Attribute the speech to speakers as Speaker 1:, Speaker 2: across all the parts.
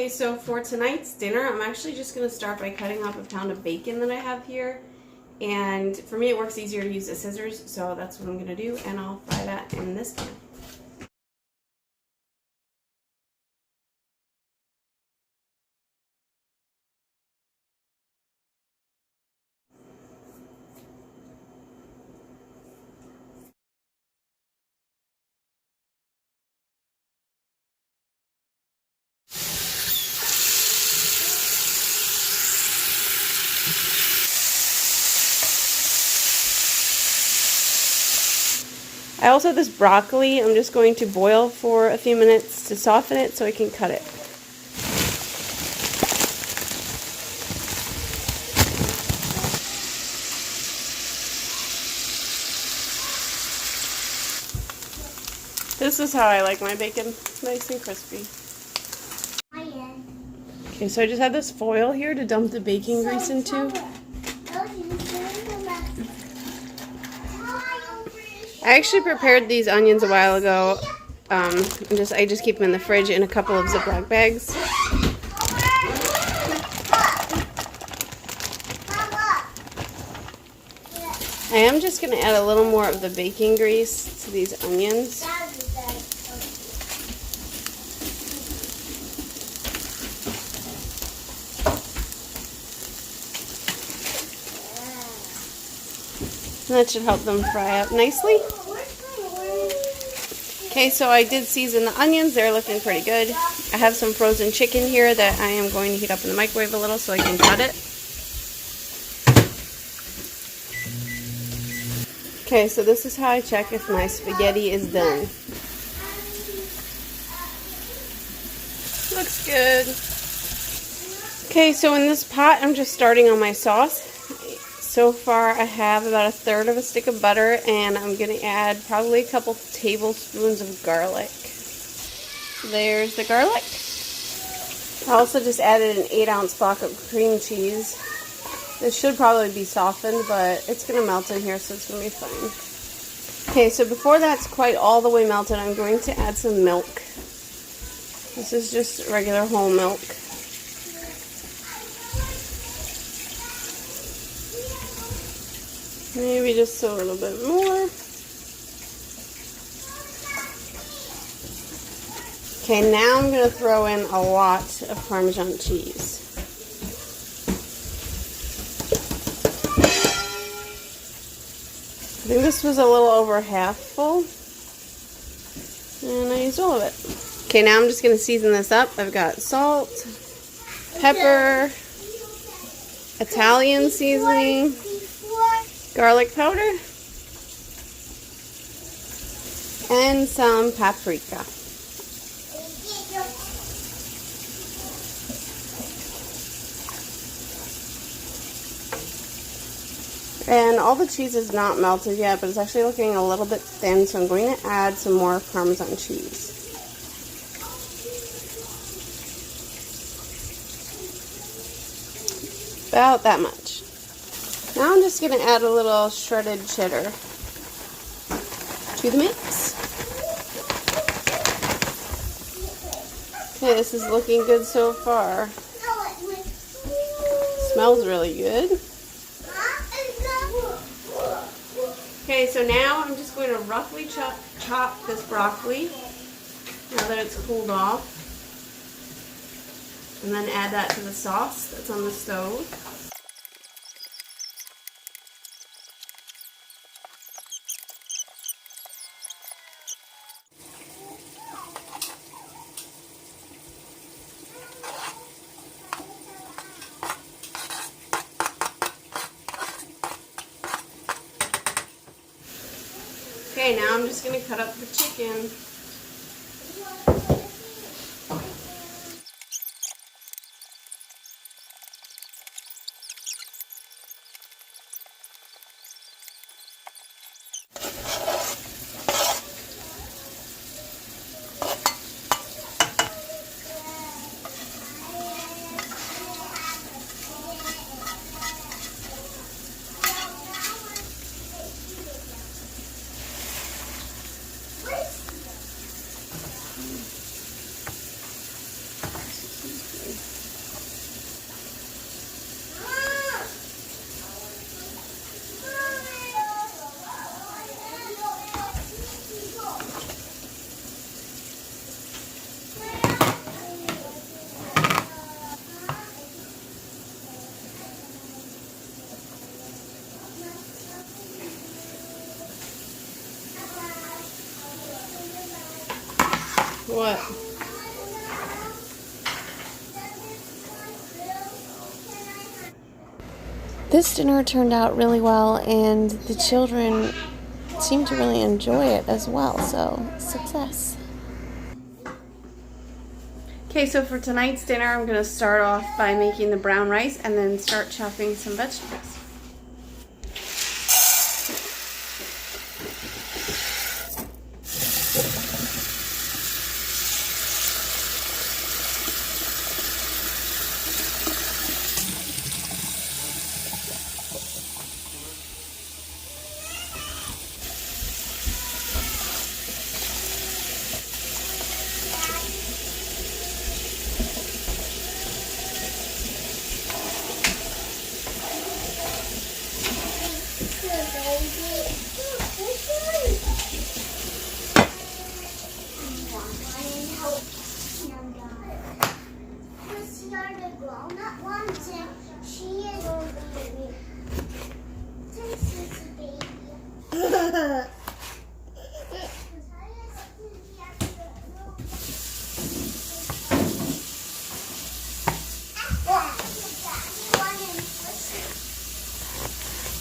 Speaker 1: Okay, so for tonight's dinner, I'm actually just going to start by cutting up a pound of bacon that I have here. And for me, it works easier to use the scissors, so that's what I'm going to do, and I'll fry that in this pan. I also have this broccoli. I'm just going to boil for a few minutes to soften it so I can cut it. This is how I like my bacon, nice and crispy. Okay, so I just have this foil here to dump the bacon grease into. I actually prepared these onions a while ago. I just keep them in the fridge in a couple of Ziploc bags. I am just going to add a little more of the bacon grease to these onions. And that should help them fry up nicely. Okay, so I did season the onions. They're looking pretty good. I have some frozen chicken here that I am going to heat up in the microwave a little so I can cut it. Okay, so this is how I check if my spaghetti is done. Looks good. Okay, so in this pot, I'm just starting on my sauce. So far, I have about 1/3 of a stick of butter, and I'm going to add probably a couple tablespoons of garlic. There's the garlic. I also just added an 8-ounce block of cream cheese. This should probably be softened, but it's going to melt in here, so it's going to be fine. Okay, so before that's quite all the way melted, I'm going to add some milk. This is just regular whole milk. Maybe just a little bit more. Okay, now I'm going to throw in a lot of Parmesan cheese. I think this was a little over half full, and I used all of it. Okay, now I'm just going to season this up. I've got salt, pepper, Italian seasoning, garlic powder, and some paprika. And all the cheese is not melted yet, but it's actually looking a little bit thin, so I'm going to add some more Parmesan cheese. About that much. Now I'm just going to add a little shredded cheddar to the mix. Okay, this is looking good so far. Smells really good. Okay, so now I'm just going to roughly chop this broccoli now that it's cooled off. And then add that to the sauce that's on the stove. Okay, now I'm just going to cut up the chicken. What? This dinner turned out really well, and the children seem to really enjoy it as well, so success. Okay, so for tonight's dinner, I'm going to start off by making the brown rice and then start chopping some vegetables.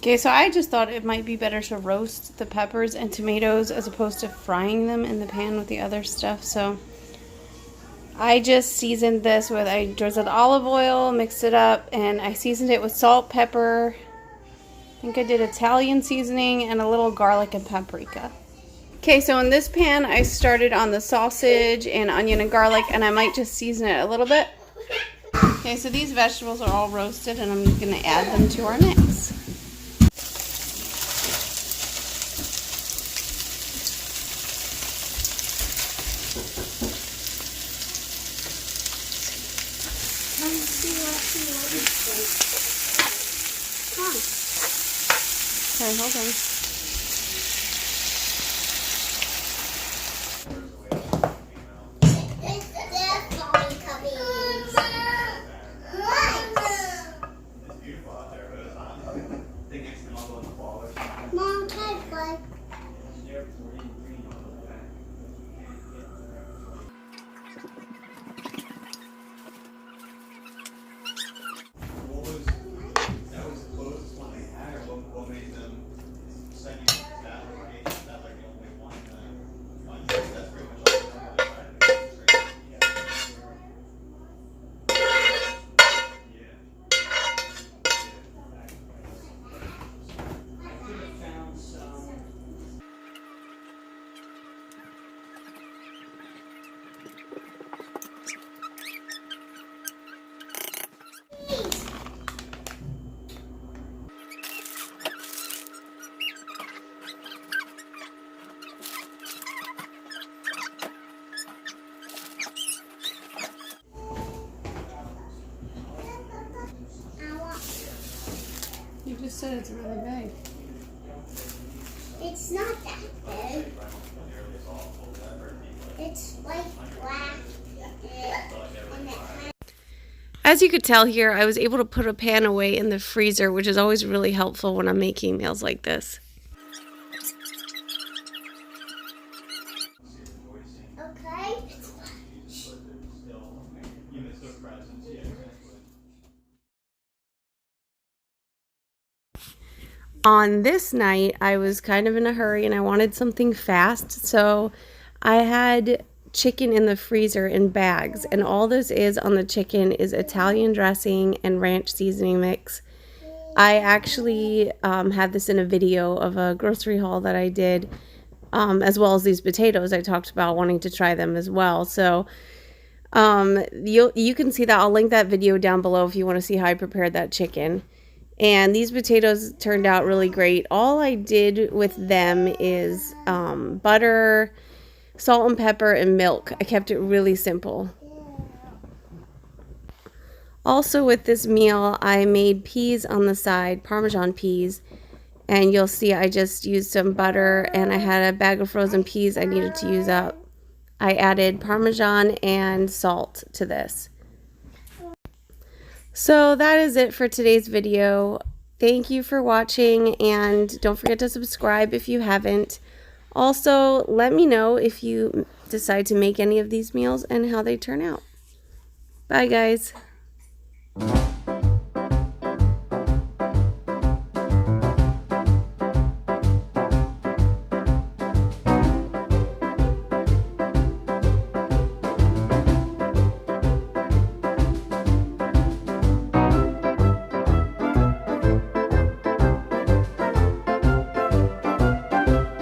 Speaker 1: Okay, so I just thought it might be better to roast the peppers and tomatoes as opposed to frying them in the pan with the other stuff. So I just seasoned this with, I drizzled olive oil, mixed it up, and I seasoned it with salt, pepper. I think I did Italian seasoning and a little garlic and paprika. Okay, so in this pan, I started on the sausage and onion and garlic, and I might just season it a little bit. Okay, so these vegetables are all roasted, and I'm going to add them to our mix. Okay, hold on. You just said it's really big.
Speaker 2: It's not that big. It's like black.
Speaker 1: As you could tell here, I was able to put a pan away in the freezer, which is always really helpful when I'm making meals like this.
Speaker 2: Okay.
Speaker 1: On this night, I was kind of in a hurry and I wanted something fast, so I had chicken in the freezer in bags, and all this is on the chicken is Italian dressing and ranch seasoning mix. I actually had this in a video of a grocery haul that I did, as well as these potatoes. I talked about wanting to try them as well, so you can see that. I'll link that video down below if you want to see how I prepared that chicken. And these potatoes turned out really great. All I did with them is butter, salt and pepper, and milk. I kept it really simple. Also with this meal, I made peas on the side, Parmesan peas. And you'll see I just used some butter, and I had a bag of frozen peas I needed to use up. I added Parmesan and salt to this. So that is it for today's video. Thank you for watching, and don't forget to subscribe if you haven't. Also, let me know if you decide to make any of these meals and how they turn out. Bye, guys.